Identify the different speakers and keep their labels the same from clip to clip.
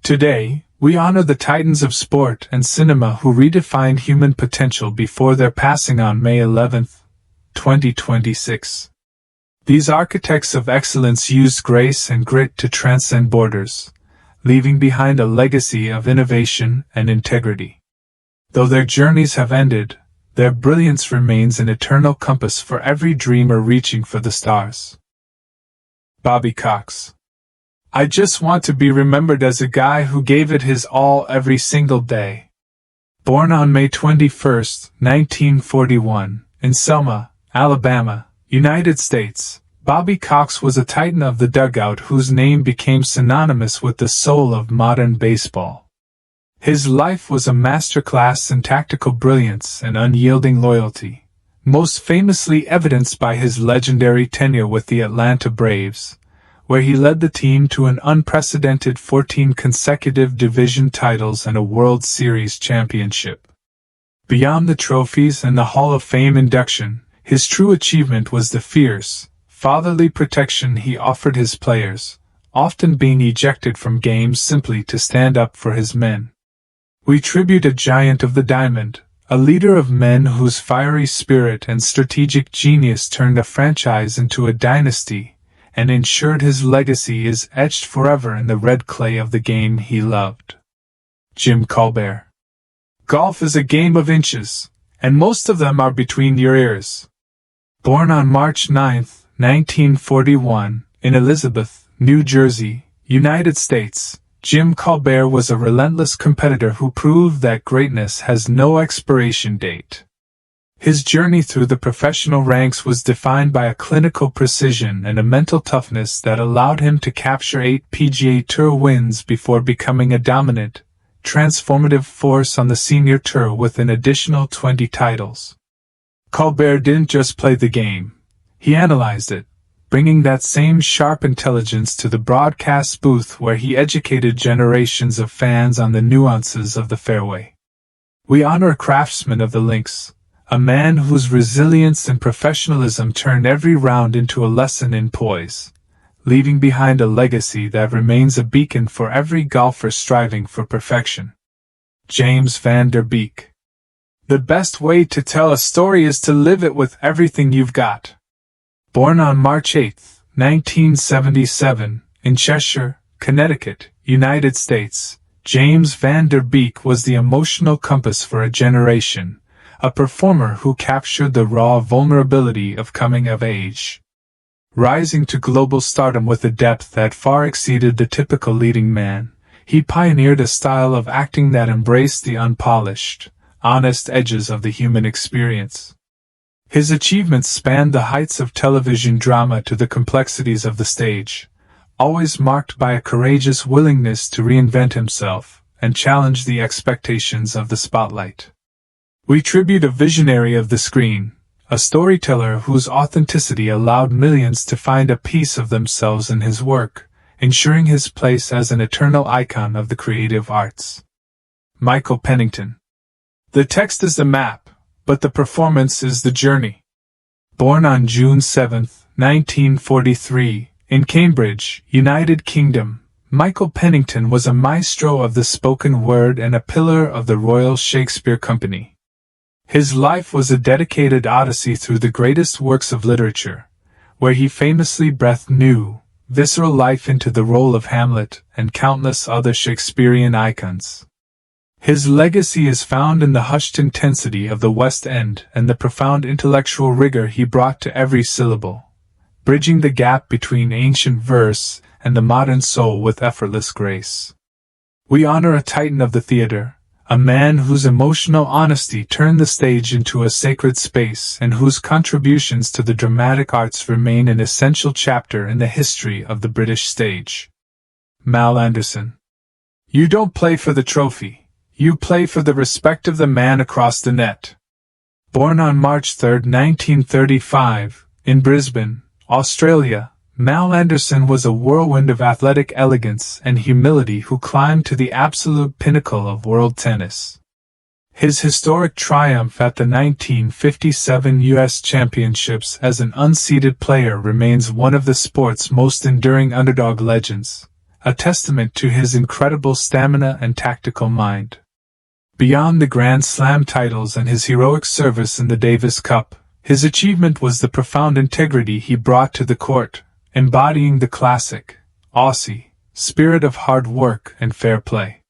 Speaker 1: Today, we honor the titans of sport and cinema who redefined human potential before their passing on May 11, 2026. These architects of excellence used grace and grit to transcend borders, leaving behind a legacy of innovation and integrity. Though their journeys have ended, their brilliance remains an eternal compass for every dreamer reaching for the stars. Bobby Cox. I just want to be remembered as a guy who gave it his all every single day. Born on May 21, 1941, in Selma, Alabama, United States, Bobby Cox was a titan of the dugout whose name became synonymous with the soul of modern baseball. His life was a masterclass in tactical brilliance and unyielding loyalty, most famously evidenced by his legendary tenure with the Atlanta Braves, where he led the team to an unprecedented 14 consecutive division titles and a World Series championship. Beyond the trophies and the Hall of Fame induction, his true achievement was the fierce, fatherly protection he offered his players, often being ejected from games simply to stand up for his men. We tribute a giant of the diamond, a leader of men whose fiery spirit and strategic genius turned a franchise into a dynasty, and ensured his legacy is etched forever in the red clay of the game he loved. Jim Colbert. Golf is a game of inches, and most of them are between your ears. Born on March 9, 1941, in Elizabeth, New Jersey, United States, Jim Colbert was a relentless competitor who proved that greatness has no expiration date. His journey through the professional ranks was defined by a clinical precision and a mental toughness that allowed him to capture 8 PGA Tour wins before becoming a dominant, transformative force on the senior tour with an additional 20 titles. Colbert didn't just play the game, he analyzed it, bringing that same sharp intelligence to the broadcast booth where he educated generations of fans on the nuances of the fairway. We honor a craftsman of the links, a man whose resilience and professionalism turned every round into a lesson in poise, leaving behind a legacy that remains a beacon for every golfer striving for perfection. James Van Der Beek. The best way to tell a story is to live it with everything you've got. Born on March 8, 1977, in Cheshire, Connecticut, United States, James Van Der Beek was the emotional compass for a generation, a performer who captured the raw vulnerability of coming of age. Rising to global stardom with a depth that far exceeded the typical leading man, he pioneered a style of acting that embraced the unpolished, honest edges of the human experience. His achievements spanned the heights of television drama to the complexities of the stage, always marked by a courageous willingness to reinvent himself and challenge the expectations of the spotlight. We tribute a visionary of the screen, a storyteller whose authenticity allowed millions to find a piece of themselves in his work, ensuring his place as an eternal icon of the creative arts. Michael Pennington. The text is the map, but the performance is the journey. Born on June 7, 1943, in Cambridge, United Kingdom, Michael Pennington was a maestro of the spoken word and a pillar of the Royal Shakespeare Company. His life was a dedicated odyssey through the greatest works of literature, where he famously breathed new, visceral life into the role of Hamlet and countless other Shakespearean icons. His legacy is found in the hushed intensity of the West End and the profound intellectual rigor he brought to every syllable, bridging the gap between ancient verse and the modern soul with effortless grace. We honor a titan of the theater, a man whose emotional honesty turned the stage into a sacred space and whose contributions to the dramatic arts remain an essential chapter in the history of the British stage. Mal Anderson. You don't play for the trophy, you play for the respect of the man across the net. Born on March 3, 1935, in Brisbane, Australia, Mal Anderson was a whirlwind of athletic elegance and humility who climbed to the absolute pinnacle of world tennis. His historic triumph at the 1957 U.S. Championships as an unseeded player remains one of the sport's most enduring underdog legends, a testament to his incredible stamina and tactical mind. Beyond the Grand Slam titles and his heroic service in the Davis Cup, his achievement was the profound integrity he brought to the court, embodying the classic, Aussie, spirit of hard work and fair play.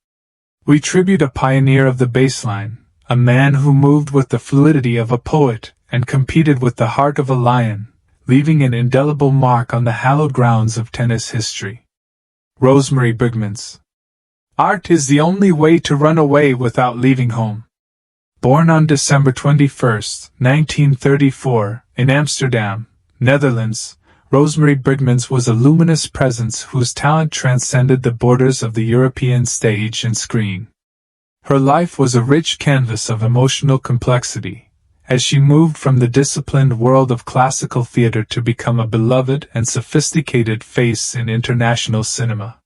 Speaker 1: We tribute a pioneer of the baseline, a man who moved with the fluidity of a poet and competed with the heart of a lion, leaving an indelible mark on the hallowed grounds of tennis history. Rosemary Brigmans. Art is the only way to run away without leaving home. Born on December 21, 1934, in Amsterdam, Netherlands, Rosemary Brigmans was a luminous presence whose talent transcended the borders of the European stage and screen. Her life was a rich canvas of emotional complexity, as she moved from the disciplined world of classical theater to become a beloved and sophisticated face in international cinema.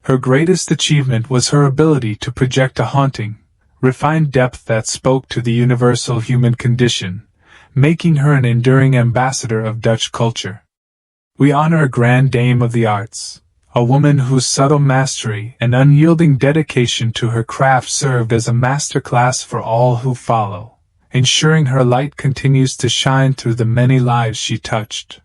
Speaker 1: Her greatest achievement was her ability to project a haunting, refined depth that spoke to the universal human condition, making her an enduring ambassador of Dutch culture. We honor a grand dame of the arts, a woman whose subtle mastery and unyielding dedication to her craft served as a masterclass for all who follow, ensuring her light continues to shine through the many lives she touched.